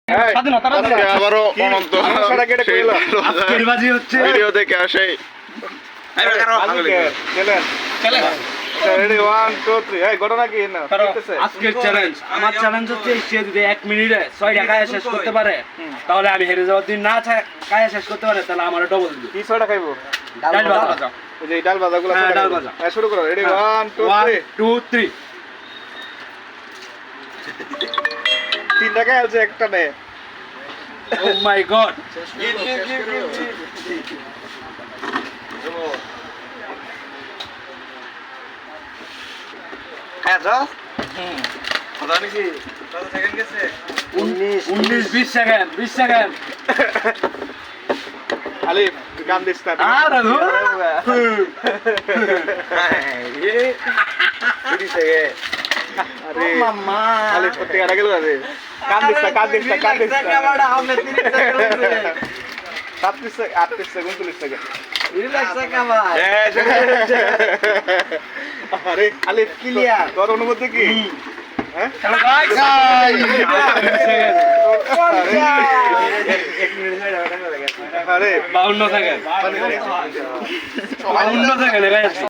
আবারও অনন্ত ভিডিও দেখে আসে আজকের চ্যালেঞ্জ আমার চ্যালেঞ্জ হচ্ছে সে যদি 1 মিনিটে 6 টাকা শেষ করতে পারে তাহলে আমি হেরে যাওয়ার দিন না কায়া শেষ করতে পারে তাহলে আমার ডবল দিবে। কি ছয়টা খাইবো? ডাল ভাজা। ওই যে ডাল ভাজাগুলো হ্যাঁ, ডাল ভাজা। শুরু করো। রেডি 1 2 3 তিন টাকা আছে একটা নে। ও মাই গড। কথা নাকি? কত সেকেন্ড গেছে? 19 20 সেকেন্ড 20 সেকেন্ড। আলিফ গান দিস না। আরে ধুর। আরে মাম্মা আলিফ কত টাকা গেল রে? গান দিস না। 37 সেকেন্ড 38 সেকেন্ড 39 সেকেন্ড। আরে আলিফ ক্লিয়ার। তোর অনুমতি কি? হ্যাঁ? চলো গাইস। 1 মিনিট আরে 52 সেকেন্ড। 52 second guys.